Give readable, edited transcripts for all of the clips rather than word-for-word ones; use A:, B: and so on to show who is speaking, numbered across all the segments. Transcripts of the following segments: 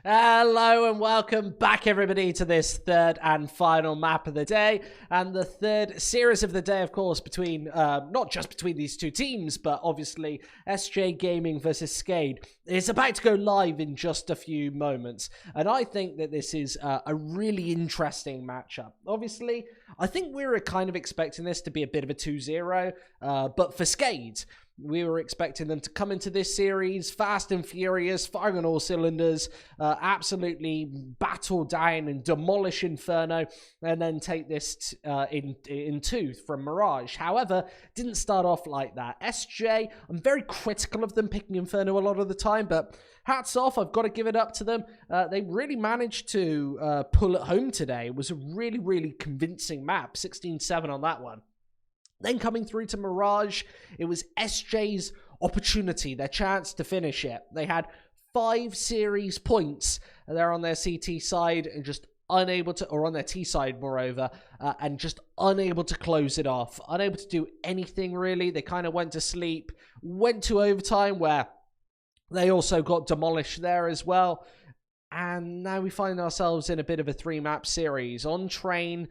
A: Hello and welcome back, everybody, to this third and final map of the day, and the third series of the day, of course, between not just between these two teams, but obviously SJ Gaming versus SKADE is about to go live in just a few moments, and I think that this is a really interesting matchup. Obviously, I think we were kind of expecting this to be a bit of a 2-0, but for SKADE, we were expecting them to come into this series fast and furious, firing on all cylinders, absolutely battle down and demolish Inferno, and then take this in two from Mirage. However, didn't start off like that. SJ, I'm very critical of them picking Inferno a lot of the time, but hats off, I've got to give it up to them. They really managed to pull it home today. It was a really, really convincing map, 16-7 on that one. Then coming through to Mirage, it was SJ's opportunity, their chance to finish it. They had 5 series points there on their CT side and just unable to, or on their T side moreover, and just unable to close it off. Unable to do anything really. They kind of went to sleep, went to overtime where they also got demolished there as well. And now we find ourselves in a bit of a 3-map series on train.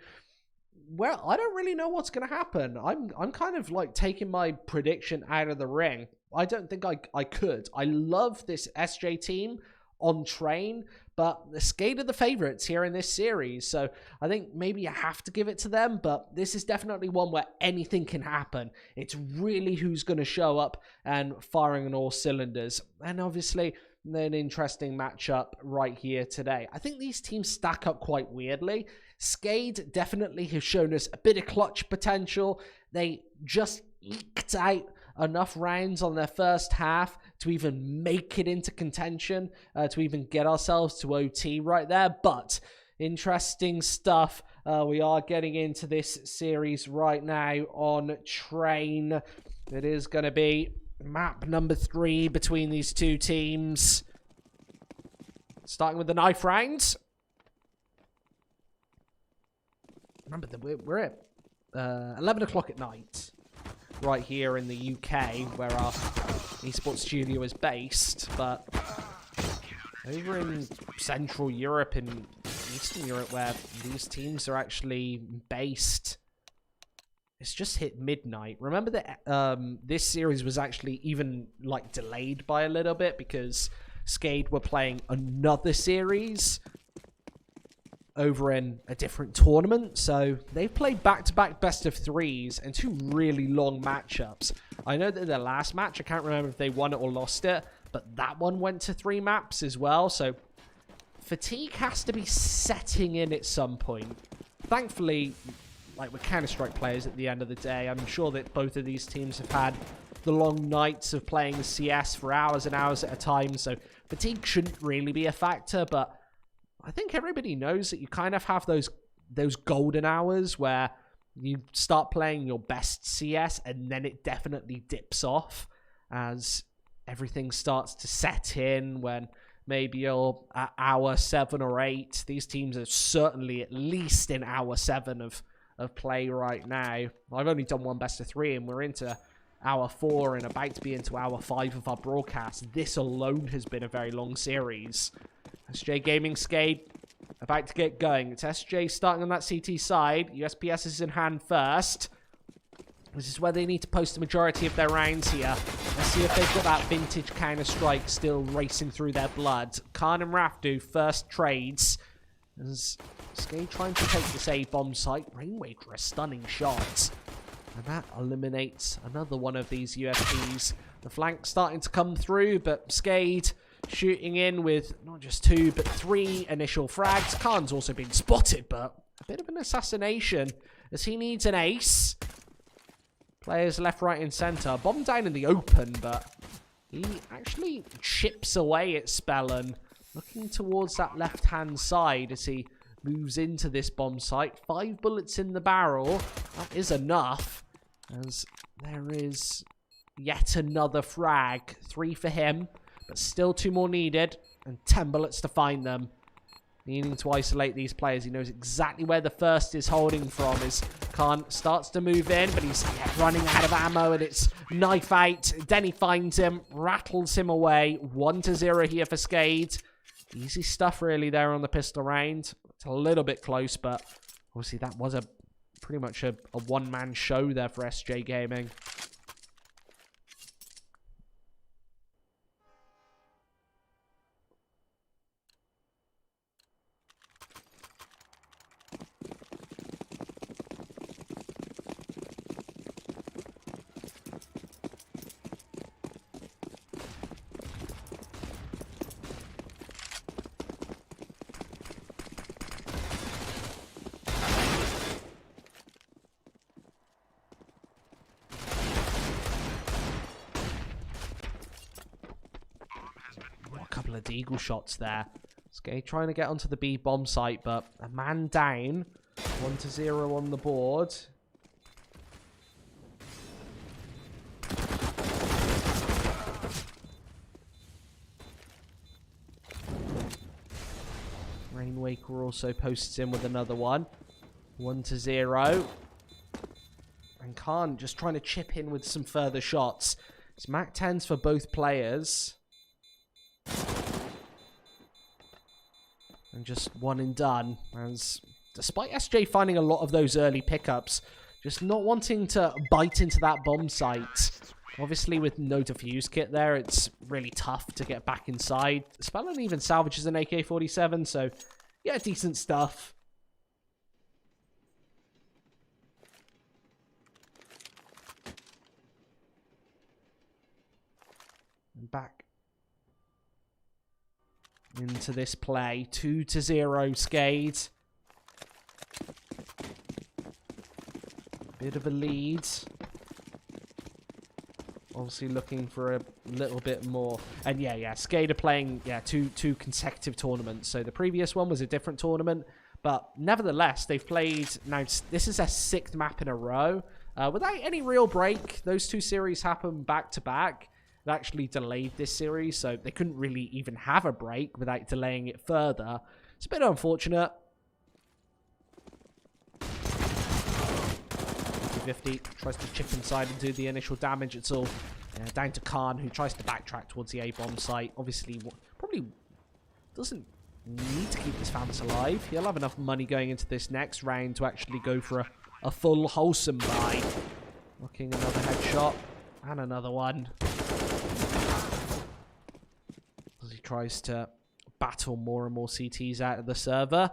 A: Well, I don't really know what's going to happen. I'm kind of like taking my prediction out of the ring. I don't think I could. I love this SJ team on train, but the SKADE are the favorites here in this series. So I think maybe you have to give it to them, but this is definitely one where anything can happen. It's really who's going to show up and firing on all cylinders. And obviously, an interesting matchup right here today. I think these teams stack up quite weirdly. SKADE definitely has shown us a bit of clutch potential. They just eked out enough rounds on their first half to even make it into contention, to even get ourselves to OT right there. But interesting stuff. We are getting into this series right now on train. It is going to be map number 3 between these two teams. Starting with the knife round. Remember that we're at 11 o'clock at night, right here in the UK, where our esports studio is based. But over in Central Europe and Eastern Europe, where these teams are actually based, it's just hit midnight. Remember that this series was actually even like delayed by a little bit because SKADE were playing another series over in a different tournament. So they've played back-to-back best of 3s and 2 really long matchups. I know that their last match, I can't remember if they won it or lost it, but that one went to 3 maps as well. So fatigue has to be setting in at some point. Thankfully, like, we're Counter-Strike players at the end of the day. I'm sure that both of these teams have had the long nights of playing CS for hours and hours at a time, so fatigue shouldn't really be a factor, but I think everybody knows that you kind of have those golden hours where you start playing your best CS and then it definitely dips off as everything starts to set in when maybe you're at hour 7 or 8. These teams are certainly at least in hour 7 of play right now. I've only done one best of 3 and we're into hour 4 and about to be into hour 5 of our broadcast. This alone has been a very long series. SJ Gaming SKADE about to get going. It's SJ starting on that CT side. USPS is in hand first. This is where they need to post the majority of their rounds here. Let's see if they've got that vintage Counter-Strike still racing through their blood. Khan and Rafdu first trades. As SKADE trying to take this A-bomb site. Rainwaker a stunning shot. And that eliminates another one of these USPs. The flank starting to come through, but SKADE shooting in with not just 2, but 3 initial frags. Khan's also been spotted, but a bit of an assassination as he needs an ace. Players left, right, and center. Bomb down in the open, but he actually chips away at Spellon, looking towards that left-hand side as he moves into this bomb site. 5 bullets in the barrel. That is enough, as there is yet another frag. 3 for him, but still 2 more needed, and 10 bullets to find them. Needing to isolate these players. He knows exactly where the first is holding from as Khan starts to move in, but he's running out of ammo, and it's knife out. Denny finds him, rattles him away. 1-0 here for SKADE. Easy stuff really there on the pistol round. It's a little bit close, but obviously that was pretty much a one-man show there for SJ Gaming. Couple of deagle shots there. SKADE trying to get onto the B bomb site, but a man down. 1-0 on the board. Rainwaker also posts in with another one. 1-0. And Khan just trying to chip in with some further shots. It's Mac 10s for both players. And just one and done, as despite SJ finding a lot of those early pickups, just not wanting to bite into that bomb site. Obviously with no defuse kit there, it's really tough to get back inside. Spellin even salvages an AK-47, so yeah, decent stuff. And back into this play. 2-0 SKADE. Bit of a lead. Obviously looking for a little bit more. And yeah, SKADE are playing two consecutive tournaments. So the previous one was a different tournament. But nevertheless, they've played... Now, this is their 6th map in a row. Without any real break, those two series happen back-to-back. It actually delayed this series, so they couldn't really even have a break without delaying it further. It's a bit unfortunate. 50 tries to chip inside and do the initial damage. It's all down to Khan, who tries to backtrack towards the A-bomb site. Obviously, probably doesn't need to keep his fans alive. He'll have enough money going into this next round to actually go for a full wholesome buy. Looking another headshot. And another one. As he tries to battle more and more CTs out of the server.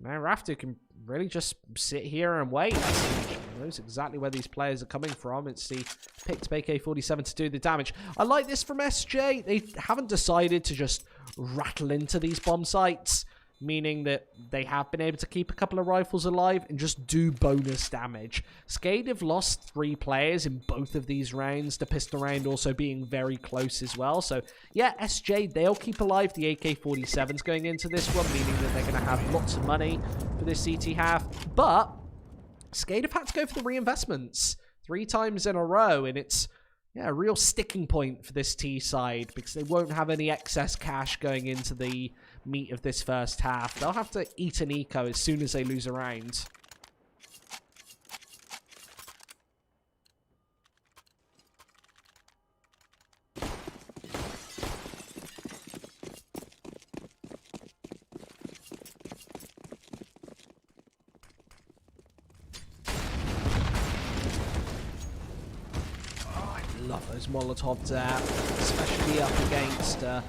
A: Now Rafter can really just sit here and wait. He knows exactly where these players are coming from. It's the picked AK-47 to do the damage. I like this from SJ. They haven't decided to just rattle into these bomb sites, meaning that they have been able to keep a couple of rifles alive and just do bonus damage. SKADE have lost 3 players in both of these rounds, the pistol round also being very close as well. So, yeah, SJ, they'll keep alive the AK-47s going into this one, meaning that they're going to have lots of money for this CT half. But SKADE have had to go for the reinvestments 3 times in a row, and it's a real sticking point for this T side because they won't have any excess cash going into the meat of this first half. They'll have to eat an eco as soon as they lose a round. Love those Molotovs there, especially up against a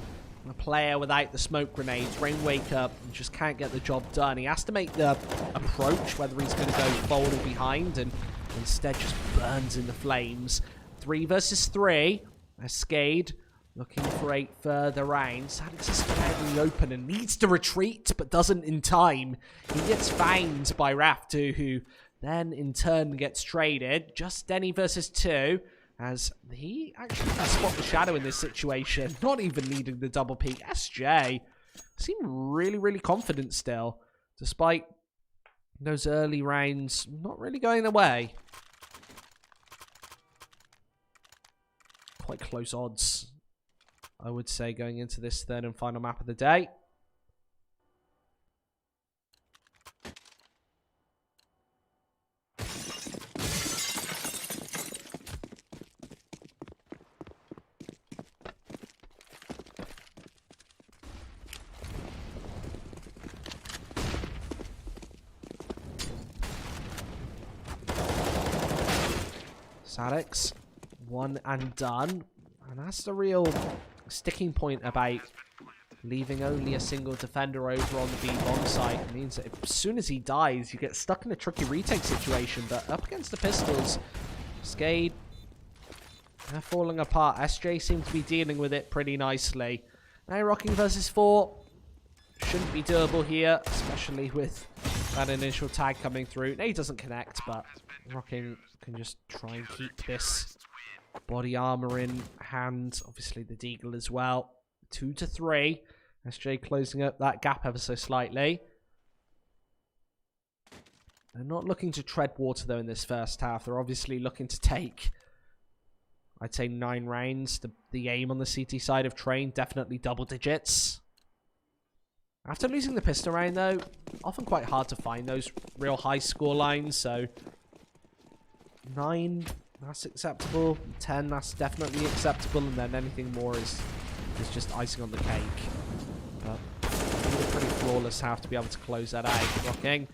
A: player without the smoke grenades. Rainwaker just can't get the job done. He has to make the approach, whether he's going to go forward or behind, and instead just burns in the flames. 3 versus 3. SKADE looking for 8 further rounds. Alex is fairly open and needs to retreat, but doesn't in time. He gets found by Raftu, who then in turn gets traded. Just Denny versus 2. As he actually can spot the shadow in this situation, not even needing the double peek. SJ seem really, really confident still, despite those early rounds not really going their way. Quite close odds, I would say, going into this 3rd and final map of the day. Sadix, one and done. And that's the real sticking point about leaving only a single defender over on the bomb site. It means that as soon as he dies, you get stuck in a tricky retake situation. But up against the pistols, SKADE, they're falling apart. SJ seems to be dealing with it pretty nicely. Now Rocking versus 4 shouldn't be doable here, especially with that initial tag coming through. Now he doesn't connect, but Rocking can just try and keep this body armor in hand. Obviously the Deagle as well. 2 to 3. SJ closing up that gap ever so slightly. They're not looking to tread water though in this first half. They're obviously looking to take, I'd say, 9 rounds. The aim on the CT side of Train, definitely double digits. After losing the pistol round though, often quite hard to find those real high score lines. So 9, that's acceptable. 10, that's definitely acceptable. And then anything more is just icing on the cake. But a pretty flawless half to be able to close that out. Rocking.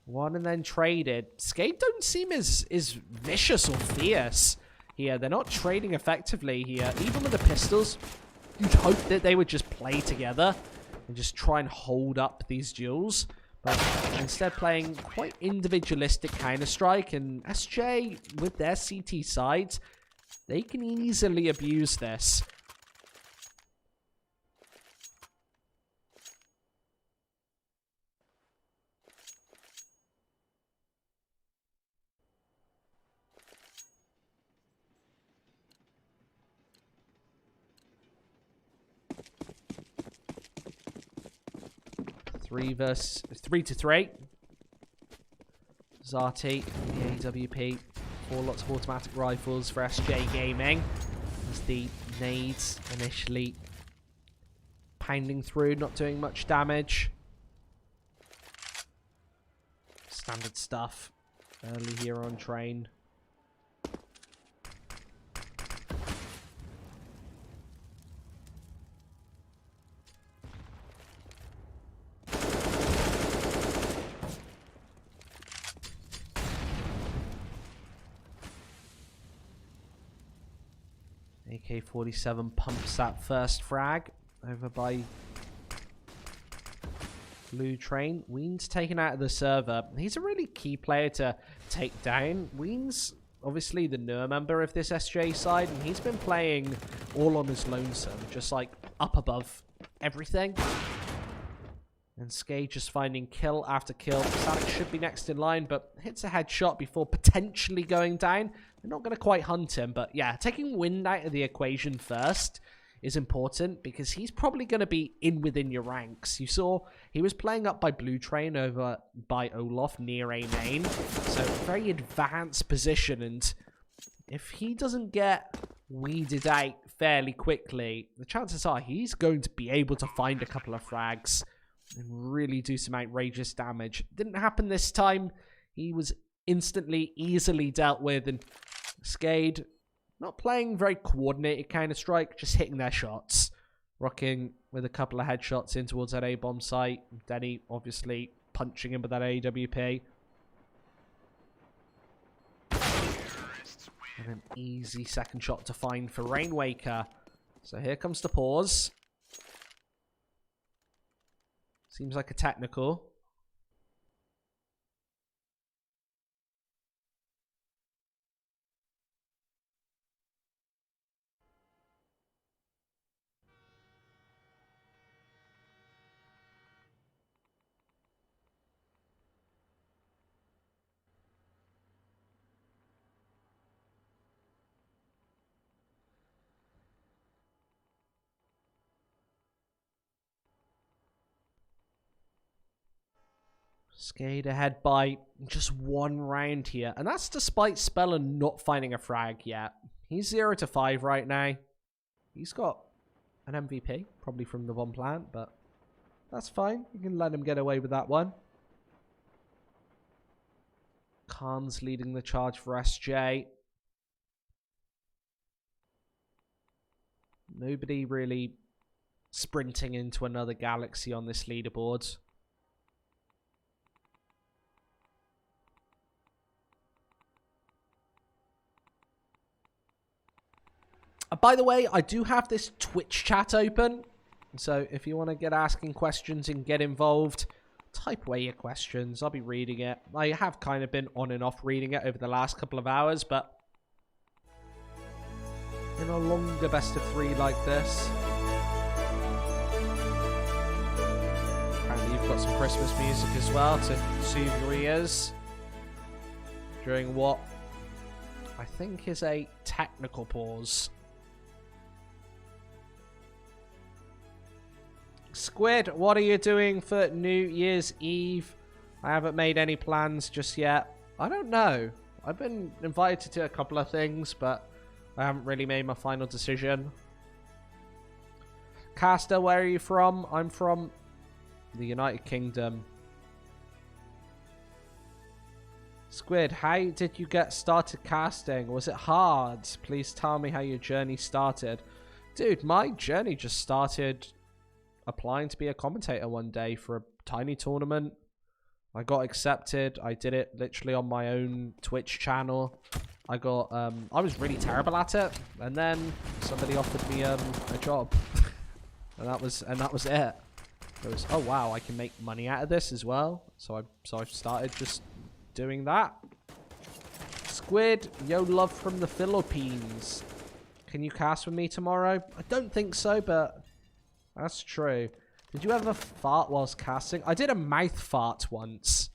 A: 1 and then traded. SKADE don't seem as vicious or fierce here. They're not trading effectively here. Even with the pistols, you'd hope that they would just play together and just try and hold up these duels. But instead playing quite individualistic Counter-Strike. And SJ, with their CT sides, they can easily abuse this. Three to 3. Zati, the AWP, 4 lots of automatic rifles for SJ Gaming. As the nades initially pounding through, not doing much damage. Standard stuff early here on Train. AK-47 pumps that first frag over by Blue Train. Ween's taken out of the server. He's a really key player to take down. Ween's obviously the newer member of this SJ side, and he's been playing all on his lonesome, just like up above everything. And SKADE just finding kill after kill. Sonic should be next in line, but hits a headshot before potentially going down. They're not going to quite hunt him, but yeah, taking Wind out of the equation first is important because he's probably going to be in within your ranks. You saw he was playing up by Blue Train over by Olaf near A main, so very advanced position, and if he doesn't get weeded out fairly quickly, the chances are he's going to be able to find a couple of frags and really do some outrageous damage. Didn't happen this time. He was instantly, easily dealt with, and SKADE not playing very coordinated Counter-Strike, just hitting their shots. Rocking with a couple of headshots in towards that A-bomb site. Denny obviously punching him with that AWP. And an easy second shot to find for Rainwaker. So here comes the pause. Seems like a technical. SKADE ahead by just 1 round here. And that's despite Speller not finding a frag yet. He's 0 to 5 right now. He's got an MVP, probably from the bomb plant, but that's fine. You can let him get away with that one. Khan's leading the charge for SJ. Nobody really sprinting into another galaxy on this leaderboard. By the way, I do have this Twitch chat open. So if you want to get asking questions and get involved, type away your questions. I'll be reading it. I have kind of been on and off reading it over the last couple of hours, but in a longer best of 3 like this. Apparently you've got some Christmas music as well to soothe your ears during what I think is a technical pause. Squid, what are you doing for New Year's Eve? I haven't made any plans just yet. I don't know. I've been invited to a couple of things, but I haven't really made my final decision. Caster, where are you from? I'm from the United Kingdom. Squid, how did you get started casting? Was it hard? Please tell me how your journey started. Dude, my journey just started applying to be a commentator one day for a tiny tournament. I got accepted. I did it literally on my own Twitch channel. I was really terrible at it, and then somebody offered me a job. and that was it. It was, oh wow, I can make money out of this as well. So I started just doing that. Squid, yo, love from the Philippines. Can you cast with me tomorrow? I don't think so, but that's true. Did you ever fart whilst casting? I did a mouth fart once.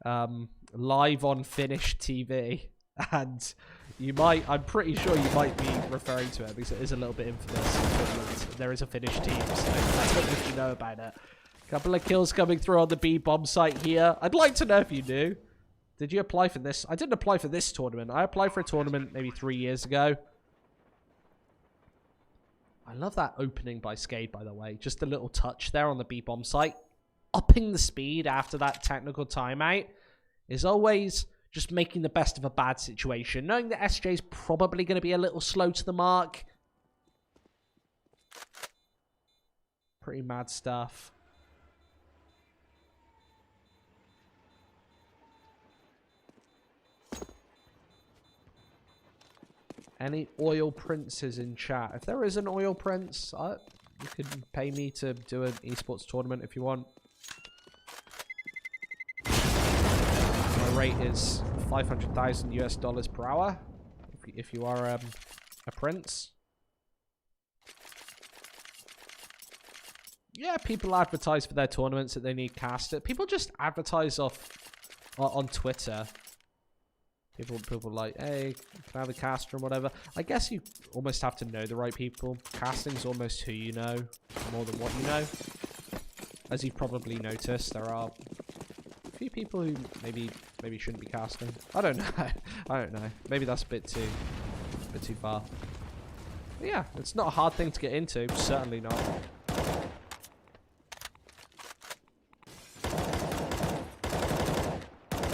A: Live on Finnish TV. And you might, I'm pretty sure you might be referring to it because it is a little bit infamous in Finland. There is a Finnish team, so that's what if you know about it. Couple of kills coming through on the B-bomb site here. I'd like to know if you knew. Did you apply for this? I didn't apply for this tournament. I applied for a tournament maybe 3 years ago. I love that opening by SKADE, by the way. Just a little touch there on the B-bomb site. Upping the speed after that technical timeout is always just making the best of a bad situation. Knowing that SJ is probably going to be a little slow to the mark. Pretty mad stuff. Any oil princes in chat? If there is an oil prince, you can pay me to do an esports tournament if you want. My rate is 500,000 US dollars per hour. If you are a prince. Yeah, people advertise for their tournaments that they need caster. People just advertise on Twitter. People like, hey, can I have a caster and whatever. I guess you almost have to know the right people. Casting's almost who you know more than what you know. As you've probably noticed, there are a few people who maybe shouldn't be casting. I don't know. I don't know. Maybe that's a bit too far. But yeah, it's not a hard thing to get into. Certainly not.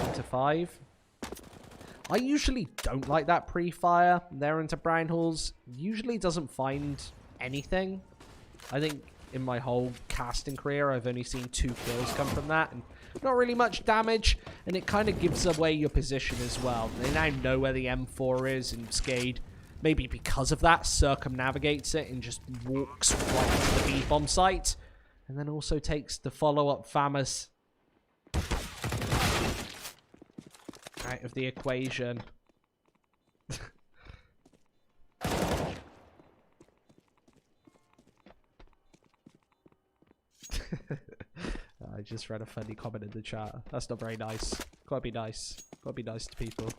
A: Into 5. I usually don't like that pre-fire there into brown halls. Usually doesn't find anything. I think in my whole casting career, I've only seen 2 kills come from that. And not really much damage. And it kind of gives away your position as well. They now know where the M4 is, and SKADE, maybe because of that, circumnavigates it and just walks right into the B-bomb site. And then also takes the follow-up FAMAS out of the equation. I just read a funny comment in the chat. That's not very nice. Gotta be nice. Gotta be nice to people.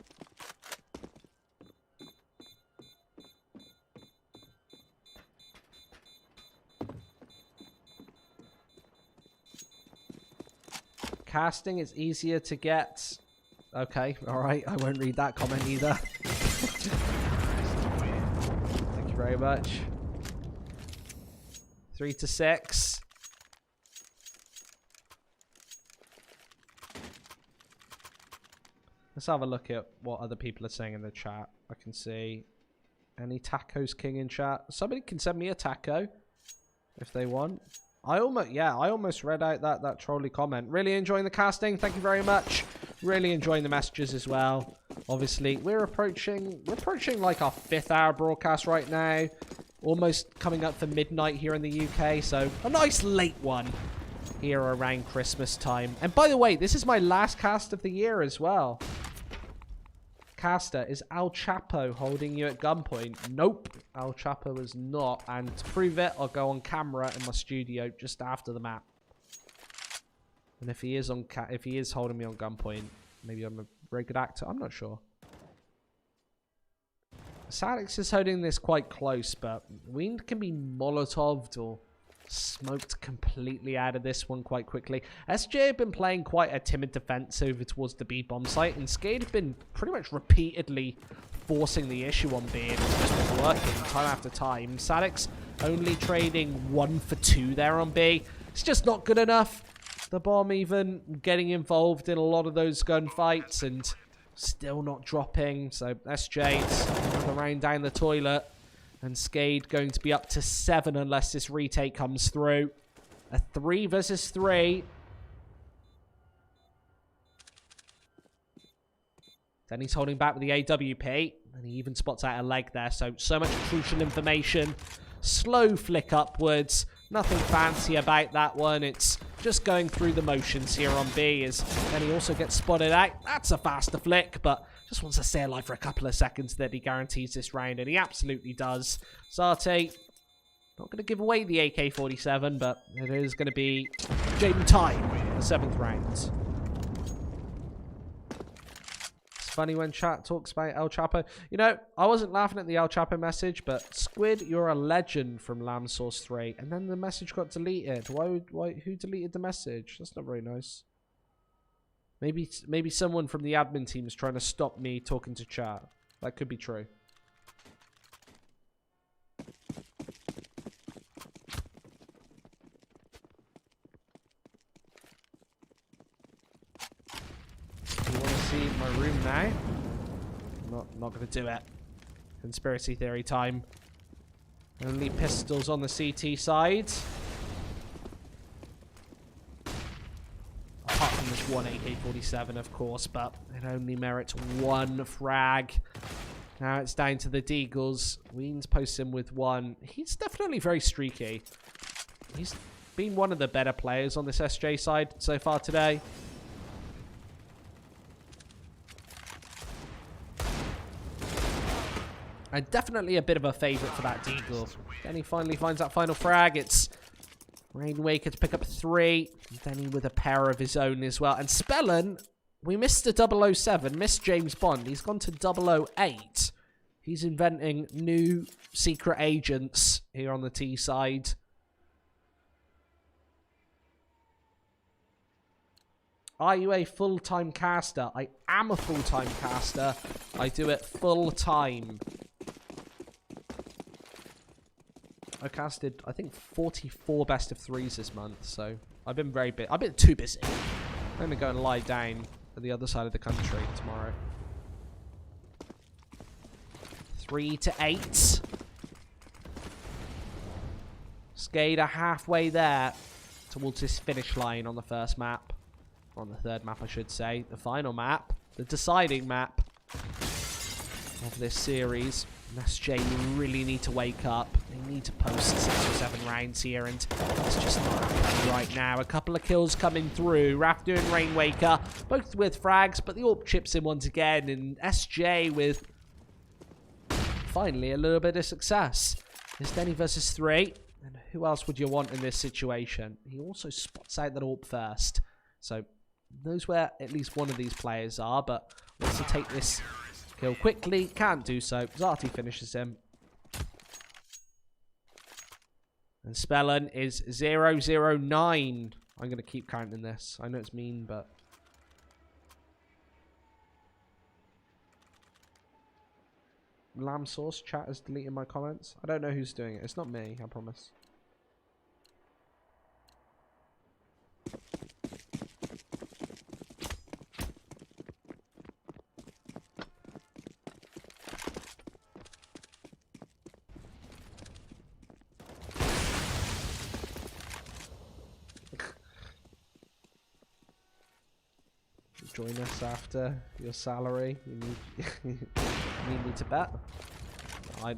A: Casting is easier to get. Okay, alright. I won't read that comment either. Thank you very much. 3 to 6. Let's have a look at what other people are saying in the chat. I can see any tacos king in chat. Somebody can send me a taco if they want. I almost read out that trolley comment. Really enjoying the casting. Thank you very much Really enjoying the messages as well. Obviously, we're approaching like our 5th hour broadcast right now. Almost coming up for midnight here in the UK, so a nice late one here around Christmas time. And by the way, this is my last cast of the year as well. Caster, is Al Chapo holding you at gunpoint? Nope, Al Chapo is not. And to prove it, I'll go on camera in my studio just after the map. And if he is holding me on gunpoint, maybe I'm a very good actor. I'm not sure. Sadix is holding this quite close, but we can be Molotoved or smoked completely out of this one quite quickly. SJ have been playing quite a timid defense over towards the B bomb site, and SKADE have been pretty much repeatedly forcing the issue on B, and it's just been working time after time. Sadix only trading 1 for 2 there on B. It's just not good enough. The bomb even getting involved in a lot of those gunfights and still not dropping. So SJ, it's another round down the toilet. And SKADE going to be up to 7 unless this retake comes through. A 3 versus 3. Then he's holding back with the AWP. And he even spots out a leg there. So much crucial information. Slow flick upwards. Nothing fancy about that one. It's just going through the motions here on B. Then he also gets spotted out. That's a faster flick, but just wants to stay alive for a couple of seconds that he guarantees this round, and he absolutely does. Zarte, not going to give away the AK-47, but it is going to be Jaden time, the 7th round. It's funny when chat talks about El Chapo. You know, I wasn't laughing at the El Chapo message, but Squid, you're a legend from Lamb Source 3. And then the message got deleted. Who deleted the message? That's not very nice. Maybe someone from the admin team is trying to stop me talking to chat. That could be true. You want to see my room now? Not going to do it. Conspiracy theory time. Only pistols on the CT side. Apart from this one AK-47, of course, but it only merits 1 frag. Now it's down to the Deagles. Weens posts him with 1. He's definitely very streaky. He's been one of the better players on this SJ side so far today. And definitely a bit of a favourite for that Deagle. Then he finally finds that final frag. It's Rainwaker to pick up 3. Then he with a pair of his own as well. And Spellin, we missed the 007, missed James Bond. He's gone to 008. He's inventing new secret agents here on the T side. Are you a full-time caster? I am a full-time caster. I do it full-time. I casted, I think, 44 best of 3s this month, so I've been very busy. I've been too busy. I'm going to go and lie down at the other side of the country tomorrow. 3 to 8. SKADE are halfway there towards this finish line on the first map. On the 3rd map, I should say. The final map. The deciding map of this series. SJ really need to wake up. They need to post 6 or 7 rounds here, and it's just not happening right now. A couple of kills coming through. Rafter and Rainwaker, both with frags, but the AWP chips in once again, and SJ with finally a little bit of success. It's Denny versus 3, and who else would you want in this situation? He also spots out that AWP first, so knows where at least one of these players are, but wants to take this kill quickly. Can't do so. Zarte finishes him. And Spellin is 009. I'm going to keep counting this. I know it's mean, but... Lamb Sauce chat is deleting my comments. I don't know who's doing it. It's not me, I promise. join us after your salary. You need me to bet?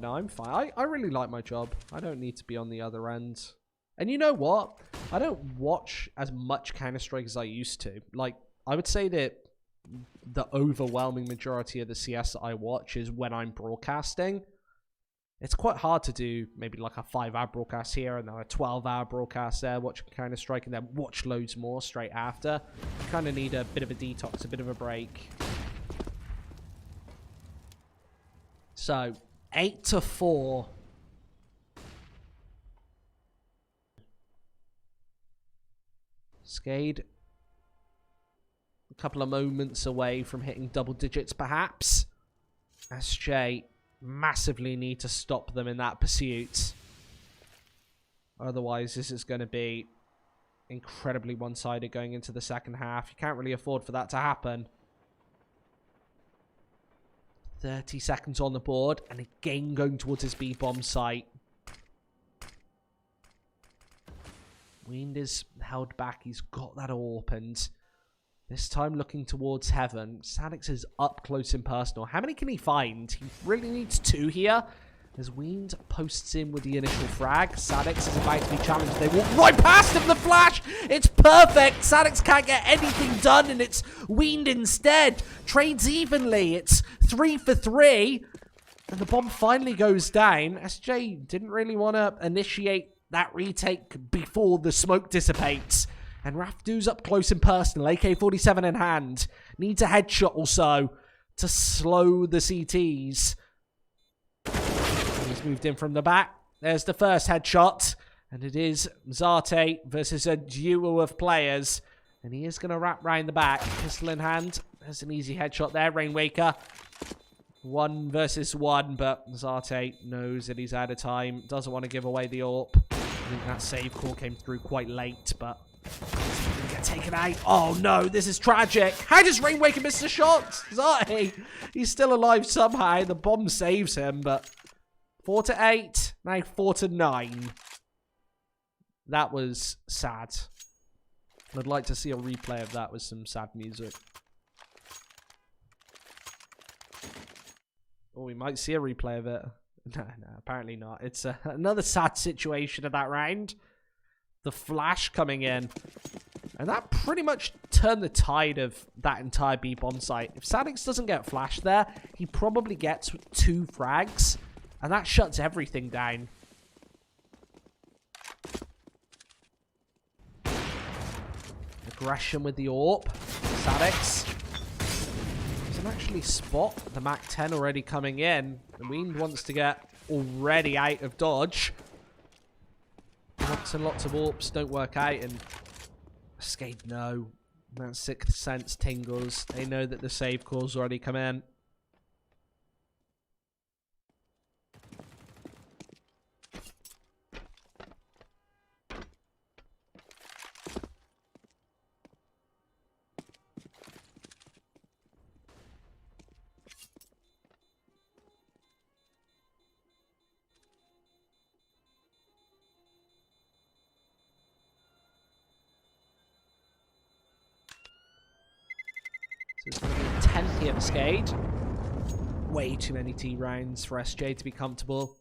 A: No, I'm fine. I really like my job. I don't need to be on the other end. And you know what? I don't watch as much Counter-Strike as I used to. Like, I would say that the overwhelming majority of the CS that I watch is when I'm broadcasting. It's quite hard to do maybe like a 5-hour broadcast here and then a 12-hour broadcast there, watch Counter-Strike, and then watch loads more straight after. You kind of need a bit of a detox, a bit of a break. So, 8-4. SKADE. A couple of moments away from hitting double digits, perhaps. SJ massively need to stop them in that pursuit. Otherwise, this is going to be incredibly one-sided going into the second half. You can't really afford for that to happen. 30 seconds on the board, and again going towards his B-bomb site. Wind is held back. He's got that opened. This time looking towards heaven. Sadix is up close and personal. How many can he find? He really needs 2 here. As Wind posts in with the initial frag. Sadix is about to be challenged. They walk right past him. The flash. It's perfect. Sadix can't get anything done, and it's Wind instead. Trades evenly. It's 3 for 3. And the bomb finally goes down. SJ didn't really want to initiate that retake before the smoke dissipates. And Rafdu's up close and personal. AK-47 in hand. Needs a headshot or so to slow the CTs. He's moved in from the back. There's the first headshot. And it is Zarte versus a duo of players. And he is going to wrap round the back. Pistol in hand. There's an easy headshot there. Rainwaker. 1 versus 1. But Zarte knows that he's out of time. Doesn't want to give away the AWP. I think that save call came through quite late. But didn't get taken out. Oh no, this is tragic. How does Rainwaker miss the shot? Zarte. He's still alive somehow. The bomb saves him. But 4-8. Now 4-9. That was sad. I'd like to see a replay of that with some sad music. Oh, we might see a replay of it. No, apparently not. It's another sad situation of that round. The flash coming in. And that pretty much turned the tide of that entire B-bomb site. If Sadix doesn't get flashed there, he probably gets 2 frags. And that shuts everything down. Aggression with the AWP. Sadix doesn't actually spot the MAC-10 already coming in. The Wind wants to get already out of dodge. Lots and lots of AWPs don't work out, and SKADE know. That sixth sense tingles. They know that the save call's already come in. So it's going to be 10th here for SKADE. Way too many T rounds for SJ to be comfortable.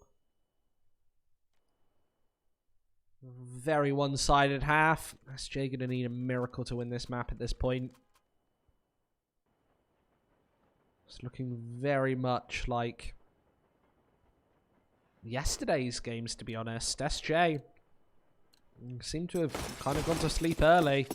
A: Very one-sided half. SJ going to need a miracle to win this map at this point. It's looking very much like yesterday's games, to be honest. SJ seem to have kind of gone to sleep early.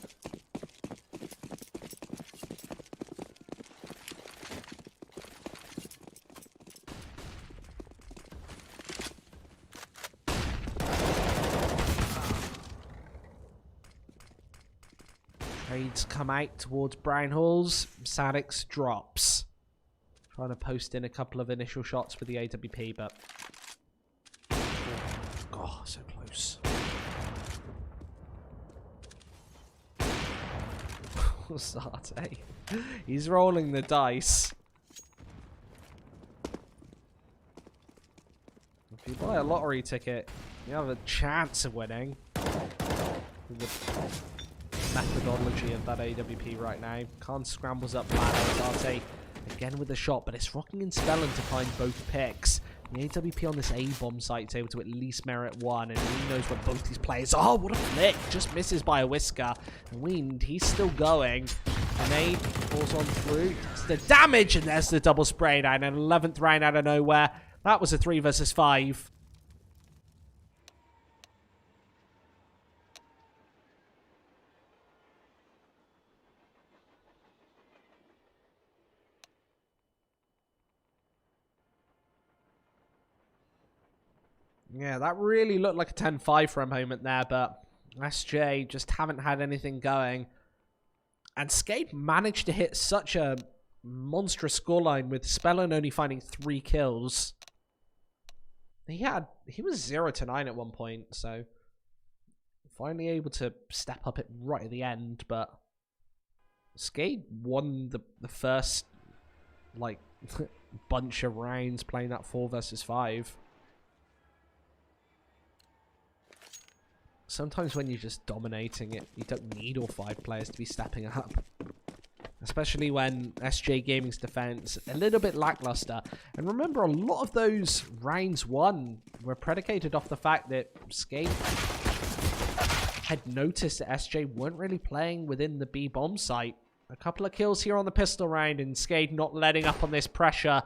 A: Trades come out towards Brown Halls. Sadix drops. Trying to post in a couple of initial shots for the AWP, but... oh, so close. Zarte. He's rolling the dice. If you buy a lottery ticket, you have a chance of winning. methodology of that AWP right now. Khan scrambles up ladder. Arte again with the shot, but it's Rocking and Spellin to find both picks. The AWP on this A-bomb site is able to at least merit one, and he knows where both these players are. Oh, what a flick! Just misses by a whisker. And Wind, he's still going. And A falls on through. It's the damage, and there's the double spray down. An 11th round out of nowhere. That was a 3 versus 5. Yeah, that really looked like a 10-5 for a moment there, but SJ just haven't had anything going. And SKADE managed to hit such a monstrous scoreline with Spellin only finding 3 kills. He was 0-9 at one point, so finally able to step up it right at the end, but SKADE won the first, like, bunch of rounds playing that 4 versus 5. Sometimes when you're just dominating it, you don't need all 5 players to be stepping up. Especially when SJ Gaming's defense a little bit lackluster. And remember, a lot of those rounds won were predicated off the fact that SKADE had noticed that SJ weren't really playing within the B bomb site. A couple of kills here on the pistol round, and SKADE not letting up on this pressure.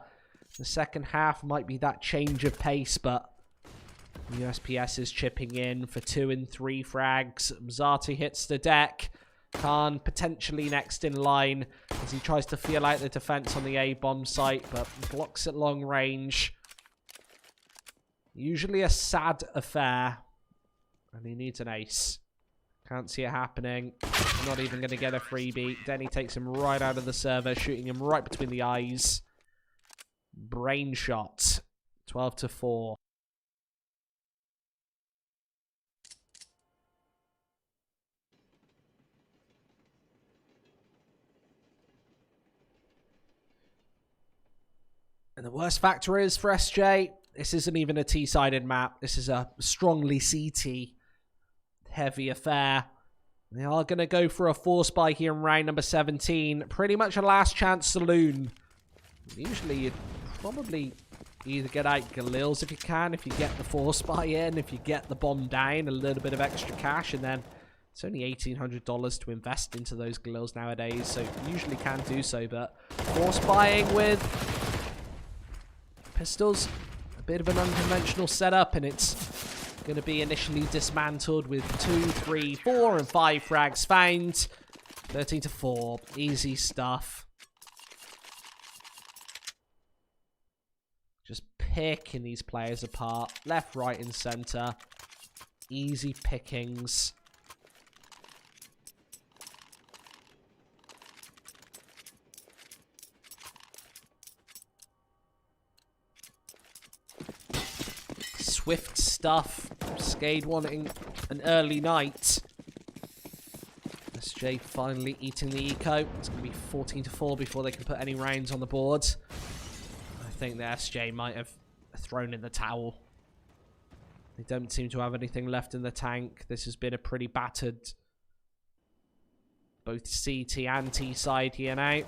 A: The second half might be that change of pace, but USPS is chipping in for 2 and 3 frags. Mzati hits the deck. Khan potentially next in line as he tries to feel out the defense on the A-bomb site, but blocks at long range. Usually a sad affair, and he needs an ace. Can't see it happening. Not even going to get a freebie. Denny takes him right out of the server, shooting him right between the eyes. Brain shot. 12-4. And the worst factor is for SJ, this isn't even a T-sided map. This is a strongly CT heavy affair. They are going to go for a force buy here in round number 17. Pretty much a last chance saloon. Usually you'd probably either get out Galils if you can, if you get the force buy in, if you get the bomb down, a little bit of extra cash, and then it's only $1,800 to invest into those Galils nowadays, so you usually can do so, but force buying with pistols, a bit of an unconventional setup, and it's going to be initially dismantled with 2, 3, 4, and 5 frags found. 13-4, easy stuff. Just picking these players apart, left, right, and center. Easy pickings. Swift stuff. SKADE wanting an early night. SJ finally eating the eco. It's going to be 14-4 before they can put any rounds on the board. I think the SJ might have thrown in the towel. They don't seem to have anything left in the tank. This has been a pretty battered both CT and T side here now.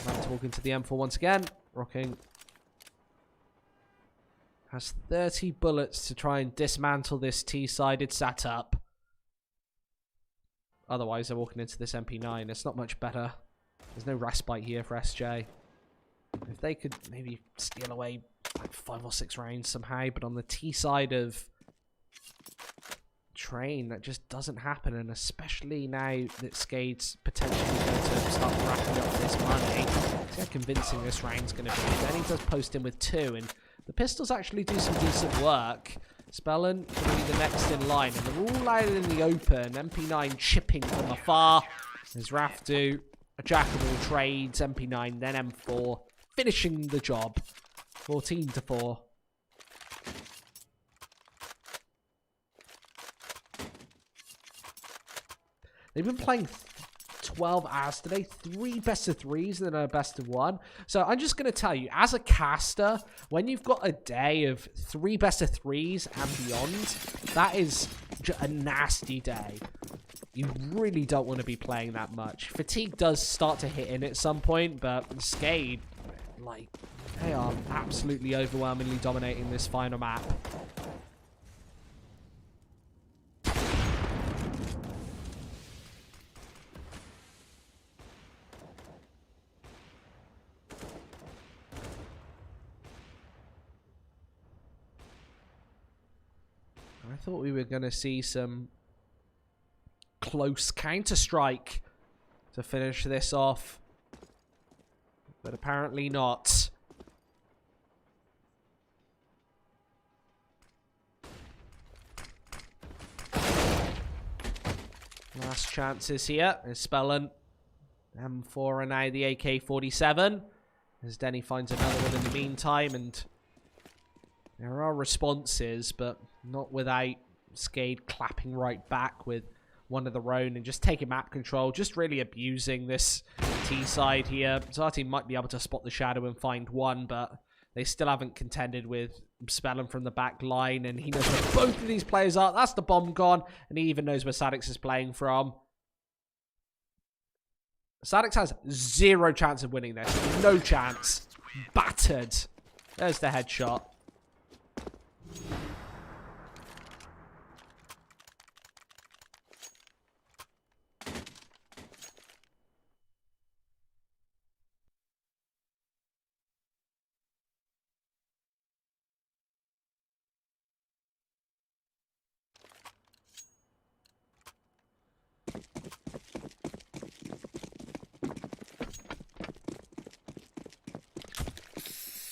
A: I'm talking to the M4 once again. Rocking has 30 bullets to try and dismantle this T-sided setup. Otherwise, they're walking into this MP9. It's not much better. There's no respite here for SJ. If they could maybe steal away like 5 or 6 rounds somehow, but on the T side of Train, that just doesn't happen, and especially now that SKADE's potentially going to start racking up this money. See how convincing this round's going to be. Then he does post in with 2, and the pistols actually do some decent work. Spellin going to be the next in line, and they're all out in the open. MP9 chipping from afar. There's Rafdu, a jack of all trades, MP9, then M4, finishing the job. 14-4. They've been playing 12 hours today, 3 best of 3s and a best of 1. So I'm just going to tell you, as a caster, when you've got a day of 3 best of 3s and beyond, that is a nasty day. you really don't want to be playing that much. Fatigue does start to hit in at some point, but SKADE, like, they are absolutely overwhelmingly dominating this final map. I thought we were going to see some close counter-strike to finish this off, but apparently not. Last chances here is Spellen. M4 and now the AK-47. As Denny finds another one in the meantime, and there are responses, but not without SKADE clapping right back with one of their own and just taking map control, just really abusing this T side here. Zati might be able to spot the shadow and find one, but they still haven't contended with Spellen from the back line, and he knows where both of these players are. That's the bomb gone, and he even knows where Sadix is playing from. Sadix has zero chance of winning this. No chance. Battered. There's the headshot.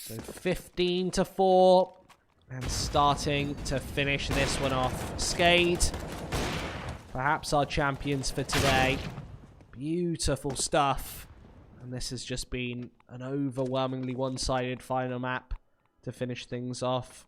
A: So 15-4, and starting to finish this one off. SKADE, perhaps our champions for today. Beautiful stuff. And this has just been an overwhelmingly one-sided final map to finish things off.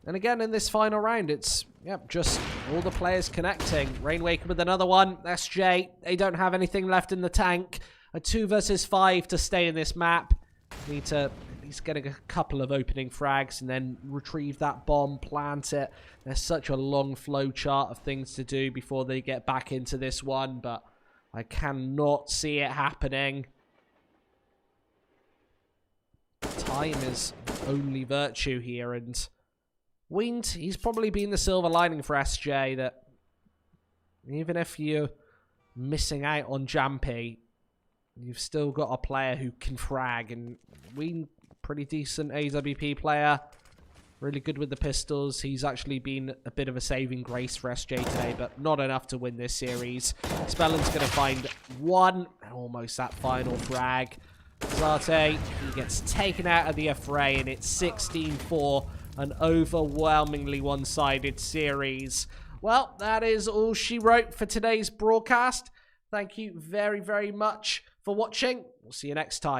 A: And again, in this final round, it's just all the players connecting. Rainwaker with another one. SJ, they don't have anything left in the tank. A 2 versus 5 to stay in this map. Need to at least get a couple of opening frags and then retrieve that bomb, plant it. There's such a long flow chart of things to do before they get back into this one, but I cannot see it happening. Time is only virtue here, and Wind, he's probably been the silver lining for SJ, that even if you're missing out on Jampy, you've still got a player who can frag, and Wind, pretty decent AWP player, really good with the pistols. He's actually been a bit of a saving grace for SJ today, but not enough to win this series. Spellen's going to find one, almost that final frag. Zate, he gets taken out of the affray, and it's 16-4. An overwhelmingly one-sided series. Well, that is all she wrote for today's broadcast. Thank you very, very much for watching. We'll see you next time.